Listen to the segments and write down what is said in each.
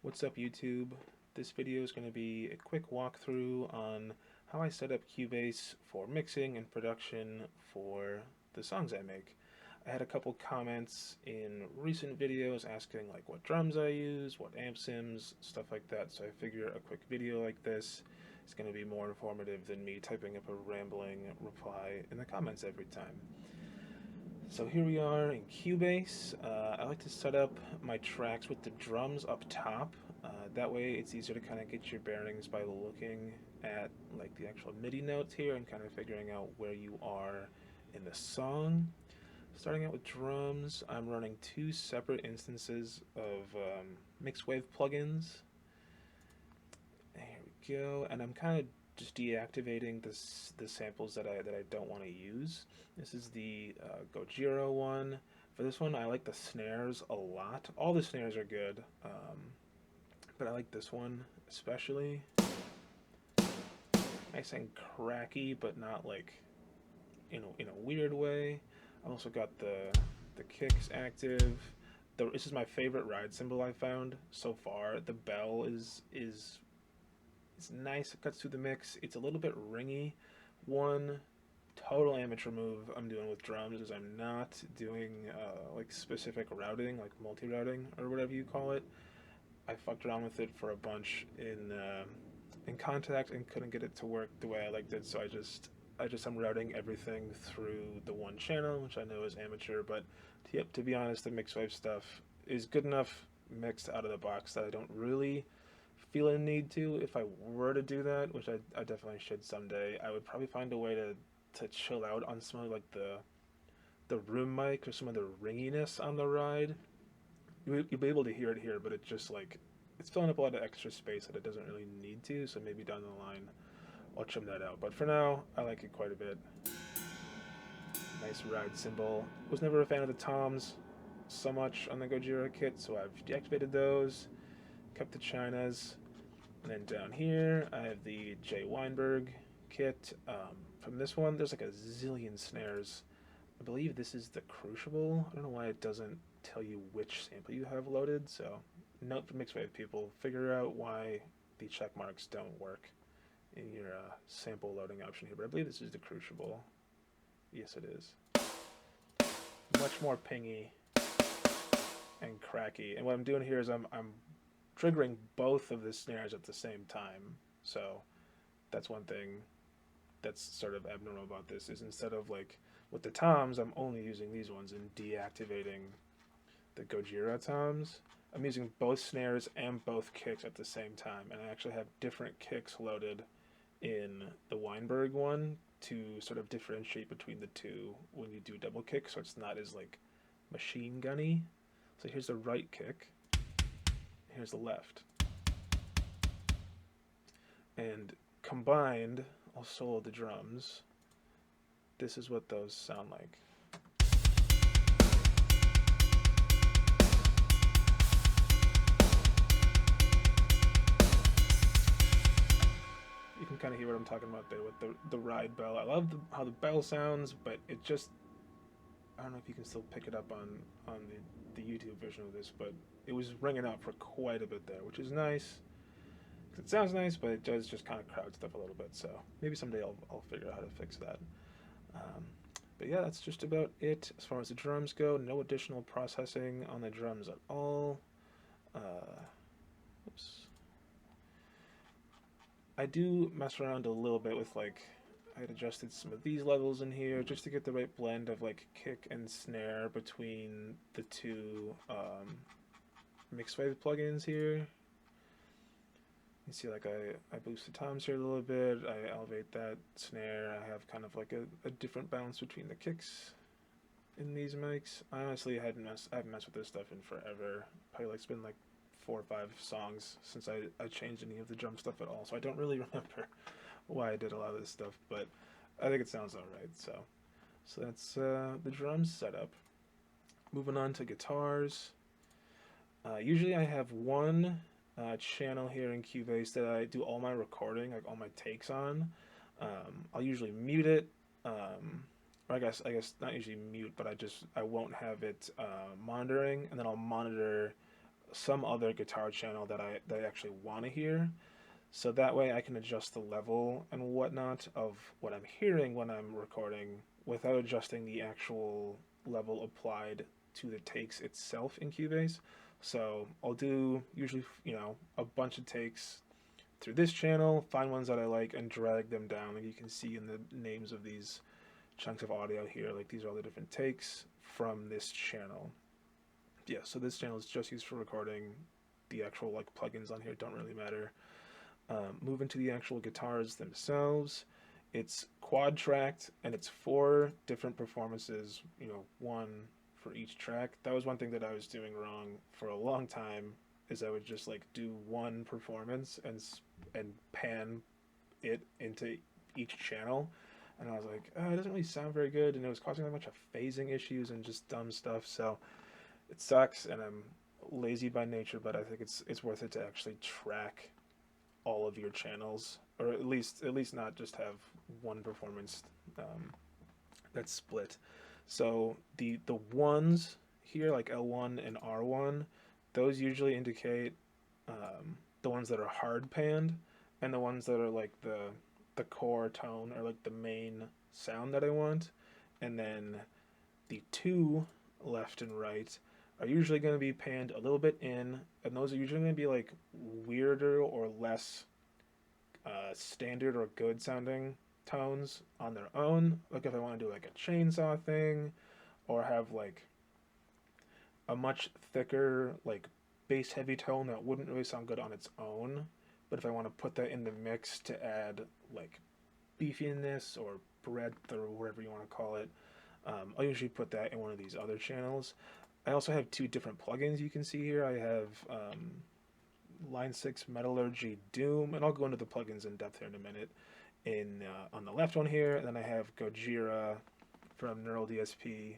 What's up, YouTube? This video is going to be a quick walkthrough on how I set up Cubase for mixing and production for the songs I make. I had a couple comments in recent videos asking like what drums I use, what amp sims, stuff like that, so I figure a quick video like this is going to be more informative than me typing up a rambling reply in the comments every time. So here we are in Cubase. I like to set up my tracks with the drums up top. That way it's easier to kind of get your bearings by looking at like the actual MIDI notes here and kind of figuring out where you are in the song. Starting out with drums, I'm running two separate instances of mixed wave plugins. There we go, and I'm kind of just deactivating the samples that I don't want to use. This is the Gojira one. For this one, I like the snares a lot. All the snares are good, but I like this one especially. Nice and cracky, but not like in a weird way. I've also got the kicks active. This is my favorite ride cymbal I found so far. The bell is it's nice. It cuts through the mix. It's a little bit ringy. One total amateur move I'm doing with drums is I'm not doing like specific routing, like multi-routing or whatever you call it. I fucked around with it for a bunch in Contact and couldn't get it to work the way I liked it. So I'm routing everything through the one channel, which I know is amateur. But to be honest, the mixed wave stuff is good enough mixed out of the box that I don't really feel a need to. If I were to do that, which I definitely should someday, I would probably find a way to chill out on some of like the room mic or some of the ringiness on the ride. You'll be able to hear it here, but it's just like it's filling up a lot of extra space that it doesn't really need to. So maybe down the line I'll trim that out. But for now, I like it quite a bit. Nice ride cymbal. Was never a fan of the toms so much on the Gojira kit, so I've deactivated those. Kept the Chinas. And then down here, I have the J. Weinberg kit. From this one, there's like a zillion snares. I believe this is the Crucible. I don't know why it doesn't tell you which sample you have loaded. So, note for mixed wave people, figure out why the check marks don't work in your sample loading option here. But I believe this is the Crucible. Yes, it is. Much more pingy and cracky. And what I'm doing here is I'm triggering both of the snares at the same time. So that's one thing that's sort of abnormal about this is instead of like with the toms, I'm only using these ones and deactivating the Gojira toms. I'm using both snares and both kicks at the same time, and I actually have different kicks loaded in the Weinberg one to sort of differentiate between the two when you do double kick, so it's not as like machine gunny. So here's the right kick, here's the left, and combined, I'll solo the drums. This is what those sound like. You can kind of hear what I'm talking about there with the ride bell. I love how the bell sounds, but it just, I don't know if you can still pick it up on the YouTube version of this, but it was ringing out for quite a bit there, which is nice. It sounds nice, but it does just kind of crowd stuff a little bit. So maybe someday I'll figure out how to fix that. But yeah, that's just about it as far as the drums go. No additional processing on the drums at all. Oops. I do mess around a little bit with like I had adjusted some of these levels in here just to get the right blend of like kick and snare between the two mixed wave plugins here. You see like I boost the toms here a little bit, I elevate that snare, I have kind of like a different balance between the kicks in these mics. I honestly haven't messed with this stuff in forever. Probably like it's been like 4 or 5 songs since I changed any of the drum stuff at all, so I don't really remember why I did a lot of this stuff, but I think it sounds alright. So that's the drums setup. Moving on to guitars. Usually I have one channel here in Cubase that I do all my recording, like all my takes on. I'll usually mute it, or I guess not usually mute, but I won't have it monitoring, and then I'll monitor some other guitar channel that I actually want to hear. So that way I can adjust the level and whatnot of what I'm hearing when I'm recording without adjusting the actual level applied to the takes itself in Cubase. So I'll do usually, a bunch of takes through this channel, find ones that I like, and drag them down. Like you can see in the names of these chunks of audio here, like these are all the different takes from this channel. Yeah, so this channel is just used for recording. The actual like plugins on here don't really matter. Move into the actual guitars themselves. It's quad tracked and it's 4 different performances, one for each track. That was one thing that I was doing wrong for a long time, is I would just like do one performance and pan it into each channel. And I was like, oh, it doesn't really sound very good, and it was causing a bunch of phasing issues and just dumb stuff. So it sucks, and I'm lazy by nature, but I think it's worth it to actually track all of your channels, or at least not just have one performance that's split. So the ones here, like L1 and R1, those usually indicate the ones that are hard panned, and the ones that are like the core tone, or like the main sound that I want. And then the 2 left and right are usually going to be panned a little bit in, and those are usually going to be like weirder or less standard or good sounding tones on their own. Like if I want to do like a chainsaw thing, or have like a much thicker, like bass heavy tone that wouldn't really sound good on its own. But if I want to put that in the mix to add like beefiness or breadth or whatever you want to call it, I'll usually put that in one of these other channels. I also have 2 different plugins you can see here. I have Line 6 Metallurgy Doom, and I'll go into the plugins in depth here in a minute. On the left one here, and then I have Gojira from Neural DSP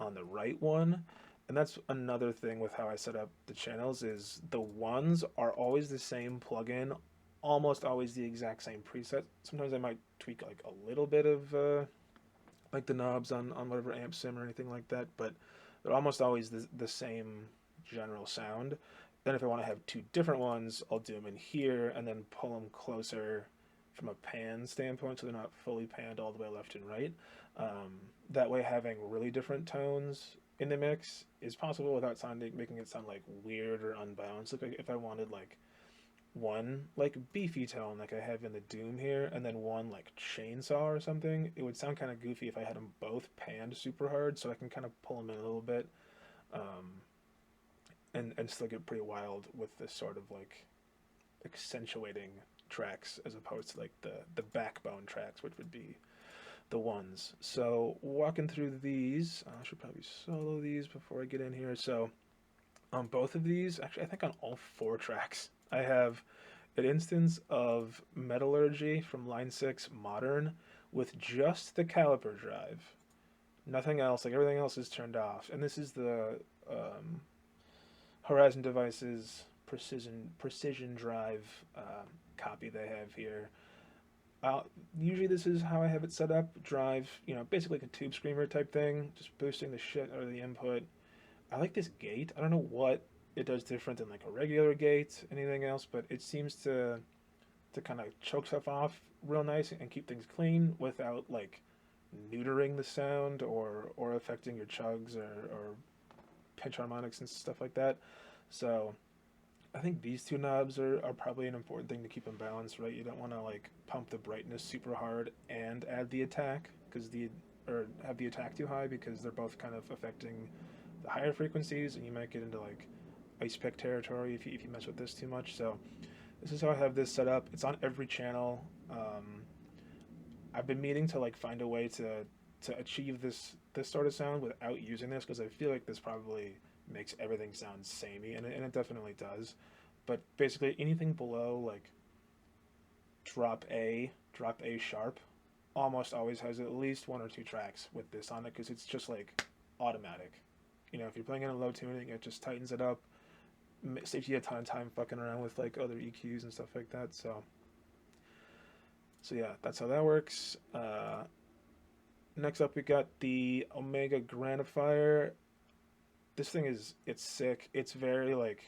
on the right one. And that's another thing with how I set up the channels, is the ones are always the same plugin, almost always the exact same preset. Sometimes I might tweak like a little bit of like the knobs on whatever amp sim or anything like that, but they're almost always the same general sound. Then if I want to have 2 different ones, I'll do them in here and then pull them closer from a pan standpoint, so they're not fully panned all the way left and right. That way having really different tones in the mix is possible without making it sound like weird or unbalanced. Like if I wanted like one like beefy tone like I have in the Doom here, and then one like chainsaw or something, it would sound kind of goofy if I had them both panned super hard, so I can kind of pull them in a little bit, and still get pretty wild with this sort of like accentuating tracks, as opposed to like the backbone tracks, which would be the ones. So walking through these, I should probably solo these before I get in here. So on both of these, actually I think on all 4 tracks, I have an instance of Metallurgy from Line 6 Modern with just the caliper drive. Nothing else, like everything else is turned off. And this is the Horizon Devices precision drive copy they have here. Usually this is how I have it set up. Drive, basically like a tube screamer type thing, just boosting the shit out of the input. I like this gate. I don't know what it does different than like a regular gate, anything else, but it seems to kind of choke stuff off real nice and keep things clean without like neutering the sound or affecting your chugs or pinch harmonics and stuff like that. So I think these 2 knobs are probably an important thing to keep in balance, right? You don't want to like pump the brightness super hard and add the attack, or have the attack too high, because they're both kind of affecting the higher frequencies, and you might get into like ice pick territory if you mess with this too much. So this is how I have this set up. It's on every channel. I've been meaning to like find a way to achieve this sort of sound without using this, because I feel like this probably makes everything sound samey, and it definitely does. But basically anything below like drop A sharp almost always has at least 1 or 2 tracks with this on it, because it's just like automatic. If you're playing in a low tuning, it just tightens it up, saves you a ton of time fucking around with like other EQs and stuff like that. So yeah, that's how that works. Next up, we got the Omega Granifier. This thing it's sick. It's very like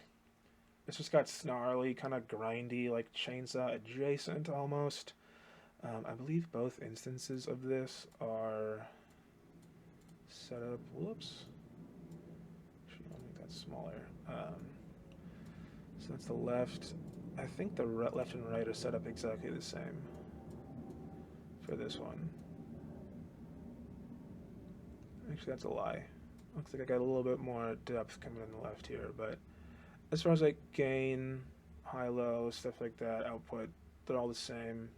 It's just got snarly, kind of grindy, like chainsaw adjacent almost. I believe both instances of this are set up. Whoops. Actually, I'll make that smaller. So that's the left. I think the left and right are set up exactly the same for this one. Actually, that's a lie. Looks like I got a little bit more depth coming in the left here, but as far as like gain, high, low, stuff like that, output, they're all the same.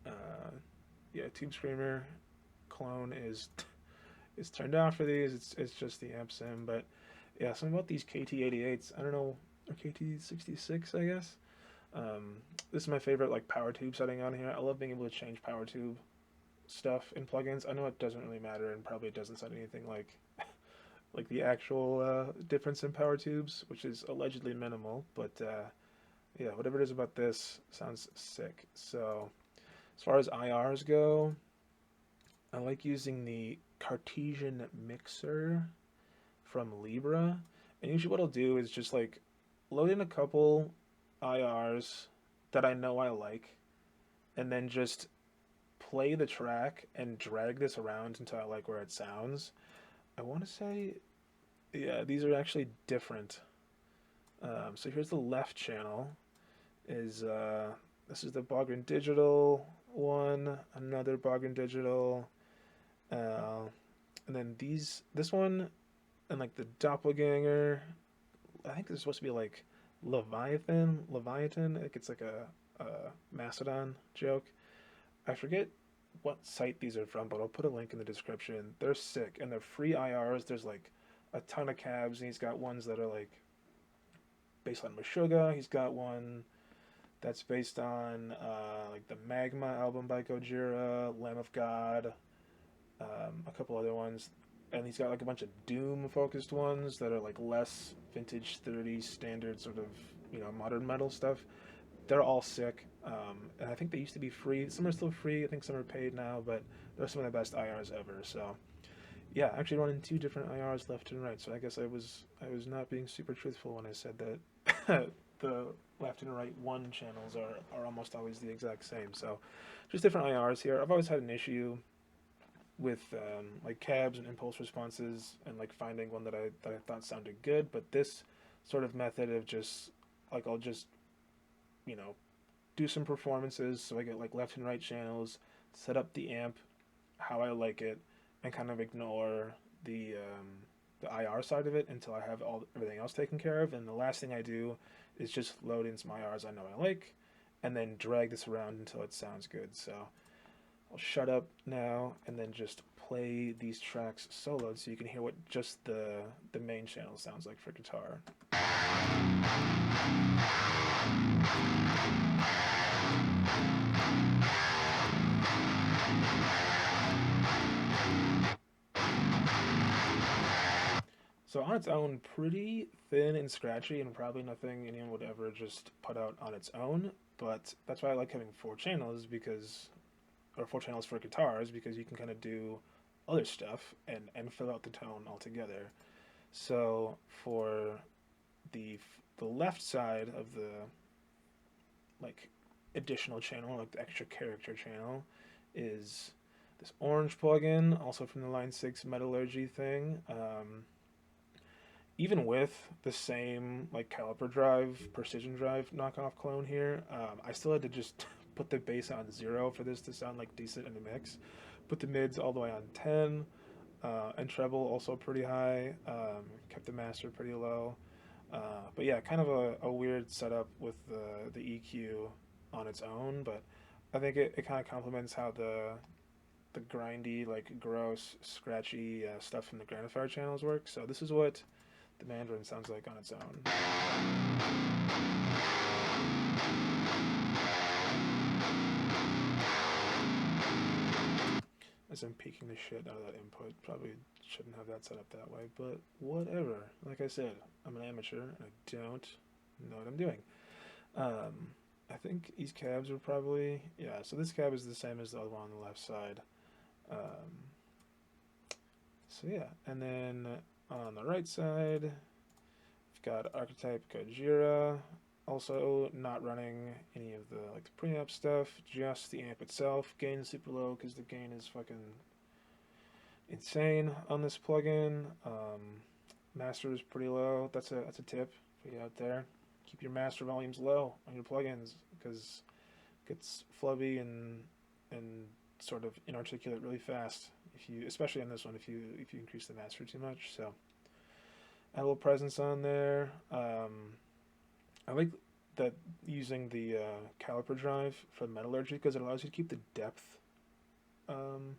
Uh, yeah, Tube Screamer clone is turned off for these. It's just the amp sim, but yeah, something about these KT88s. I don't know, or KT66, I guess. This is my favorite like power tube setting on here. I love being able to change power tube stuff in plugins. I know it doesn't really matter and probably doesn't sound anything like the actual difference in power tubes, which is allegedly minimal. But yeah, whatever it is about this sounds sick. So as far as IRs go, I like using the Cartesian mixer from Libra. And usually what I'll do is just like load in a couple IRs that I know I like, and then just play the track and drag this around until I like where it sounds. I want to say, yeah, these are actually different. So here's the left channel. This is the Belligerent Digital one, another Belligerent Digital, and then this one, and like the Doppelganger. I think this is supposed to be like Leviathan. Like it's like a Mastodon joke. I forget what site these are from, but I'll put a link in the description. They're sick, and they're free IRs. There's like a ton of cabs, and he's got ones that are like based on Meshuggah. He's got one that's based on like the Magma album by Gojira, Lamb of God, a couple other ones, and he's got like a bunch of Doom focused ones that are like less vintage 30s standard sort of modern metal stuff. They're all sick, and I think they used to be free. Some are still free. I think some are paid now, but they're some of the best IRs ever. So yeah, actually running two different IRs left and right. So I guess I was not being super truthful when I said that the left and right one channels are almost always the exact same. So just different IRs here. I've always had an issue with like cabs and impulse responses and like finding one that I thought sounded good, but this sort of method of just like I'll just do some performances so I get like left and right channels, set up the amp how I like it, and kind of ignore the IR side of it until I have everything else taken care of. And the last thing I do is just load in some IRs I know I like, and then drag this around until it sounds good. So I'll shut up now and then just play these tracks soloed so you can hear what just the main channel sounds like for guitar. So on its own, pretty thin and scratchy, and probably nothing anyone would ever just put out on its own. But that's why I like having four channels or four channels for guitars, because you can kind of do other stuff and fill out the tone altogether. So for the left side of the like additional channel, like the extra character channel, is this orange plugin, also from the Line 6 Metallurgy thing. Even with the same like caliper drive, precision drive knockoff clone here, I still had to just put the bass on 0 for this to sound like decent in the mix. Put the mids all the way on 10, and treble also pretty high. Kept the master pretty low. But yeah, kind of a weird setup with the EQ on its own, but I think it kind of complements how the grindy, like gross, scratchy stuff from the Grandifier channels work. So this is what the Mandarin sounds like on its own. As I'm peeking the shit out of that input, probably shouldn't have that set up that way, but whatever. Like I said, I'm an amateur and I don't know what I'm doing. I think these cabs are probably, yeah, so this cab is the same as the other one on the left side. So yeah, and then on the right side, I've got Archetype Gojira. Also, not running any of the like the preamp stuff, just the amp itself. Gain super low because the gain is fucking insane on this plugin. Master is pretty low. That's a tip for you out there. Keep your master volumes low on your plugins because it gets flubby and sort of inarticulate really fast. If you, especially on this one, if you increase the master too much. So add a little presence on there. I like that using the caliper drive for metallurgy because it allows you to keep the depth um,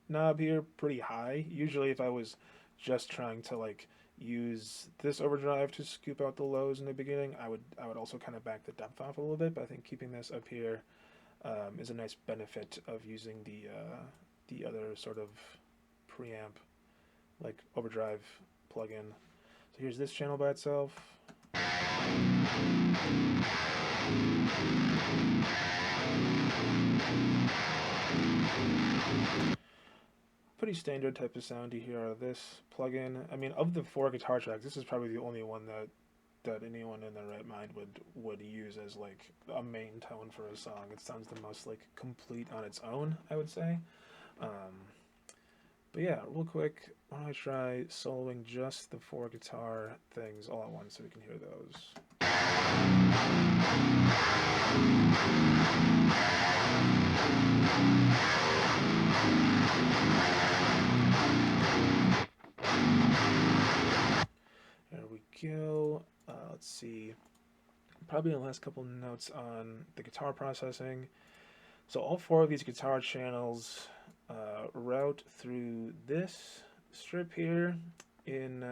knob here pretty high. Usually, if I was just trying to like use this overdrive to scoop out the lows in the beginning, I would also kind of back the depth off a little bit. But I think keeping this up here is a nice benefit of using the other sort of preamp like overdrive plugin. So here's this channel by itself. Pretty standard type of sound you hear out of this plugin. I mean, of the 4 guitar tracks, this is probably the only one that anyone in their right mind would use as like a main tone for a song. It sounds the most like complete on its own, I would say. But yeah, real quick, why don't I try soloing just the 4 guitar things all at once so we can hear those. There we go. Let's see. Probably the last couple notes on the guitar processing. So all 4 of these guitar channels route through this strip here in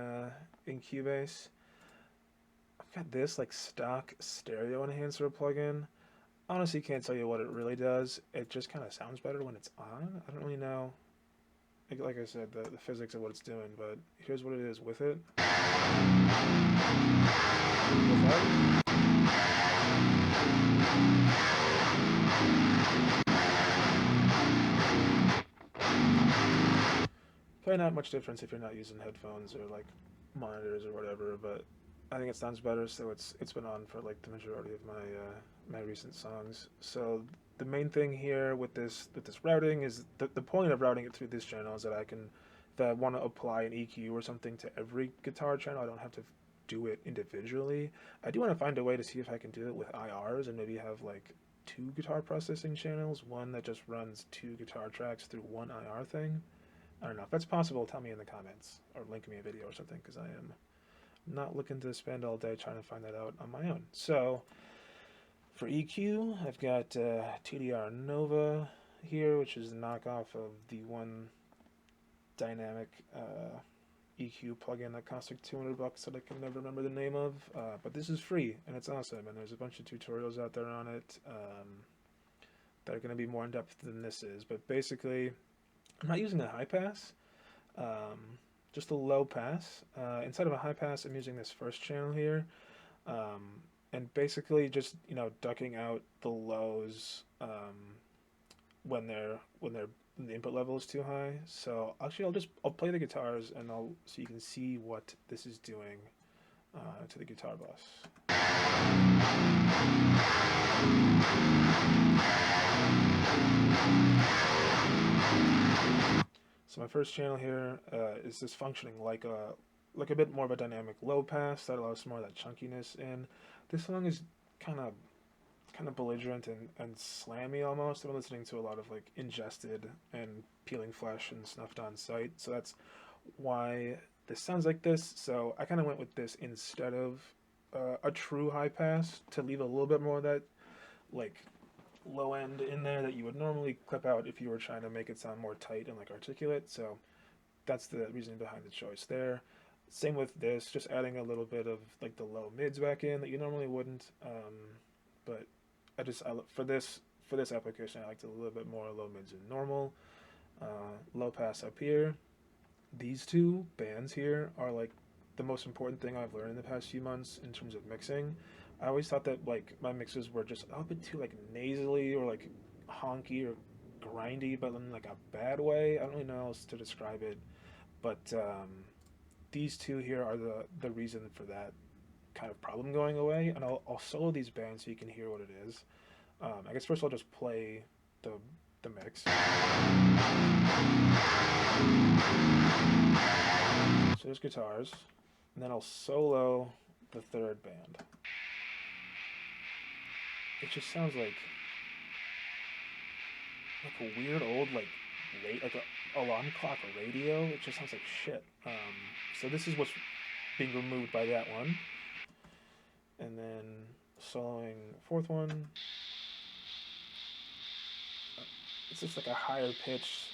Cubase. I've got this like stock stereo enhancer plugin. Honestly, can't tell you what it really does. It just kind of sounds better when it's on. I don't really know, like I said, the physics of what it's doing, but here's what it is with it. Without. Probably not much difference if you're not using headphones or like monitors or whatever, but I think it sounds better. So it's been on for like the majority of my recent songs. So the main thing here with this routing is the point of routing it through this channel is that if I want to apply an EQ or something to every guitar channel, I don't have to do it individually. I do want to find a way to see if I can do it with IRs and maybe have like 2 guitar processing channels, one that just runs 2 guitar tracks through one IR thing. I don't know. If that's possible, tell me in the comments or link me a video or something because I am not looking to spend all day trying to find that out on my own. So for EQ, I've got TDR Nova here, which is a knockoff of the one dynamic EQ plugin that costs like $200 that I can never remember the name of. But this is free and it's awesome, and there's a bunch of tutorials out there on it that are going to be more in depth than this is. But basically, I'm not using a high pass, just a low pass. Instead of a high pass, I'm using this first channel here, and basically just ducking out the lows when the input level is too high. So actually, I'll play the guitars and so you can see what this is doing to the guitar bus. So my first channel here is just functioning like a bit more of a dynamic low pass that allows some more of that chunkiness in. This song is kind of belligerent and slammy almost. I'm listening to a lot of like ingested and peeling flesh and snuffed on sight, so that's why this sounds like this. So I kind of went with this instead of a true high pass to leave a little bit more of that like low end in there that you would normally clip out if you were trying to make it sound more tight and like articulate. So that's the reasoning behind the choice there. Same with this, just adding a little bit of like the low mids back in that you normally wouldn't. But for this application, I liked a little bit more low mids than normal. Low pass up here. These 2 bands here are like the most important thing I've learned in the past few months in terms of mixing. I always thought that like my mixes were just a bit too like nasally or like honky or grindy, but in like a bad way. I don't really know how else to describe it, but these two here are the reason for that kind of problem going away, and I'll solo these bands so you can hear what it is. I guess first I'll just play the mix. So there's guitars, and then I'll solo the third band. It just sounds like a weird old like a alarm clock or radio. It just sounds like shit. So this is what's being removed by that one, and then soloing fourth one. It's just like a higher pitch,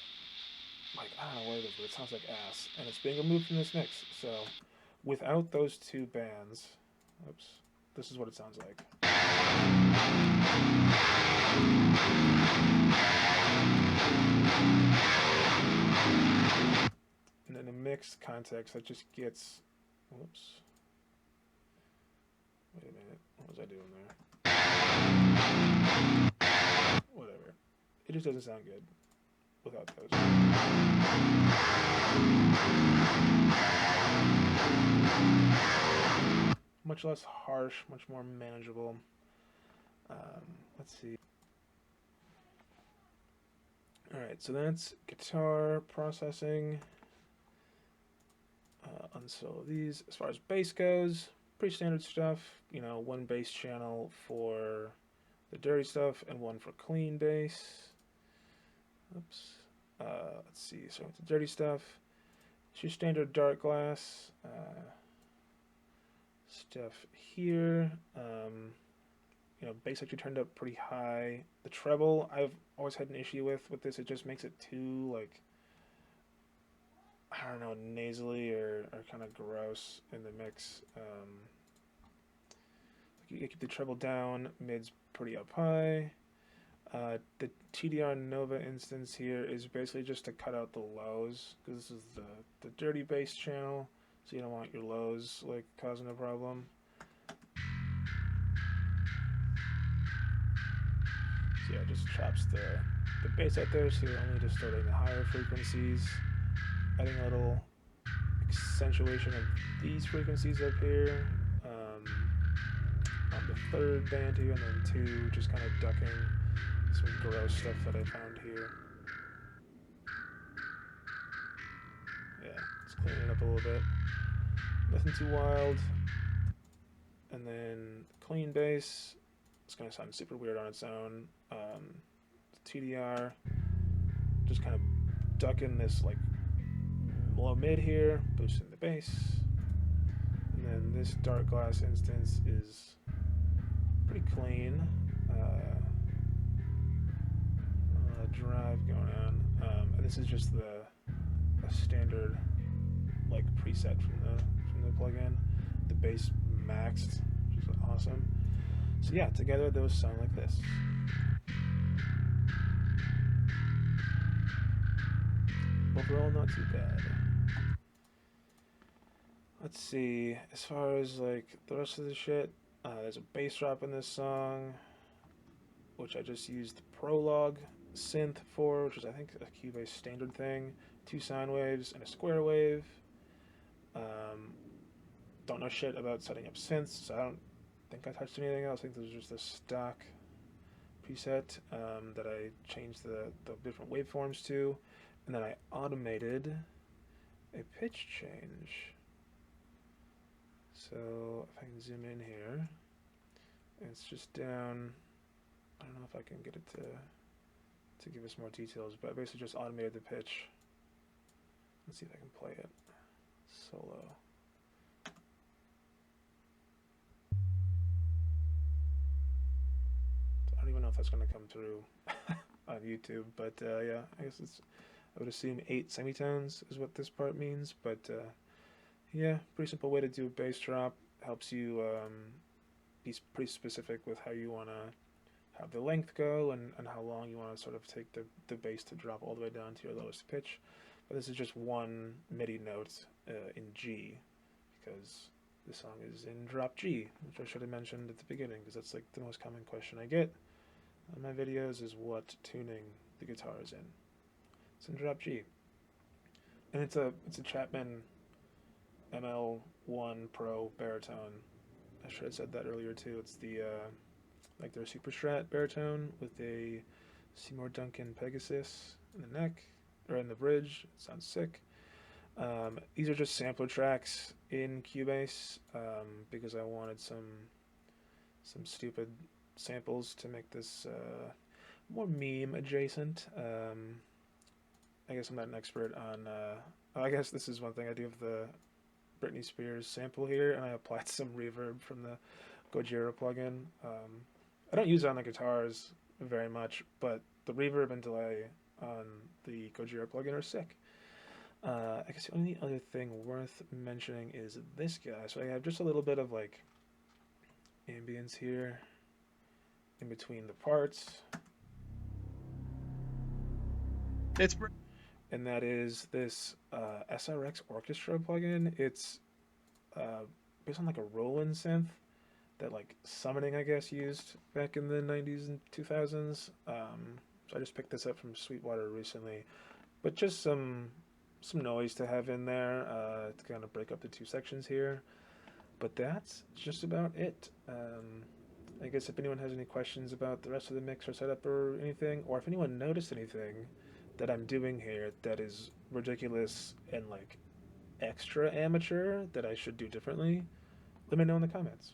like I don't know what it is, but it sounds like ass, and it's being removed from this mix. So without those two bands, oops, this is what it sounds like. And in a mixed context, that just gets, whoops. Wait a minute, what was I doing there? Whatever. It just doesn't sound good without those. Much less harsh, much more manageable. Let's see. Alright, so that's guitar processing. Unsolo these. As far as bass goes, pretty standard stuff. You know, one bass channel for the dirty stuff and one for clean bass. Oops. Let's see, so with the dirty stuff, it's your standard dark glass stuff here. You know, bass actually turned up pretty high. The treble, I've always had an issue with this. It just makes it too, like, I don't know, nasally or kind of gross in the mix. You keep the treble down, mid's pretty up high. The TDR Nova instance here is basically just to cut out the lows, because this is the dirty bass channel, so you don't want your lows like causing a problem. So yeah, it just chops the bass out there, so you're only distorting the higher frequencies, adding a little accentuation of these frequencies up here on the third band here, and then two, just kind of ducking some gross stuff that I found here. Yeah, let's clean it up a little bit. Nothing too wild. And then clean bass. It's going to sound super weird on its own. TDR, just kind of ducking this like low mid here, boosting the bass. And then this dark glass instance is pretty clean. Drive going on, and this is just a standard like preset from the plugin. The bass maxed, which is awesome. So yeah, together those sound like this. Overall, not too bad. Let's see. As far as like the rest of the shit, there's a bass drop in this song, which I just used the Prologue synth for, which is I think a Cubase standard thing. 2 sine waves and a square wave. Don't know shit about setting up synths, so I don't think I touched anything else. I think this was just a stock preset that I changed the different waveforms to, and then I automated a pitch change. So if I can zoom in here, it's just down. I don't know if I can get it to give us more details, but I basically just automated the pitch. Let's see if I can play it solo. I don't even know if that's going to come through on YouTube, but yeah, I guess I would assume 8 semitones is what this part means, but yeah, pretty simple way to do a bass drop. Helps you be pretty specific with how you want to have the length go and how long you want to sort of take the bass to drop all the way down to your lowest pitch. But this is just one MIDI note in G, because the song is in drop G, which I should have mentioned at the beginning, because that's like the most common question I get on my videos is what tuning the guitar is in. It's in drop G. And it's a Chapman ML1 Pro baritone. I should have said that earlier too. It's the like their super strat baritone with a Seymour Duncan Pegasus in the neck or in the bridge. It sounds sick. These are just sampler tracks in Cubase because I wanted some stupid samples to make this more meme adjacent. I guess I'm not an expert on. I guess this is one thing I do have the Britney Spears sample here, and I applied some reverb from the Gojira plugin. I don't use it on the guitars very much, but the reverb and delay on the Gojira plugin are sick. I guess the only other thing worth mentioning is this guy. So I have just a little bit of like ambience here in between the parts, It's and that is this SRX Orchestra plugin. It's based on like a Roland synth that like Summoning, I guess, used back in the 90s and 2000s. So I just picked this up from Sweetwater recently, but just some noise to have in there to kind of break up the two sections here. But that's just about it. I guess if anyone has any questions about the rest of the mix or setup or anything, or if anyone noticed anything that I'm doing here that is ridiculous and like extra amateur that I should do differently, let me know in the comments.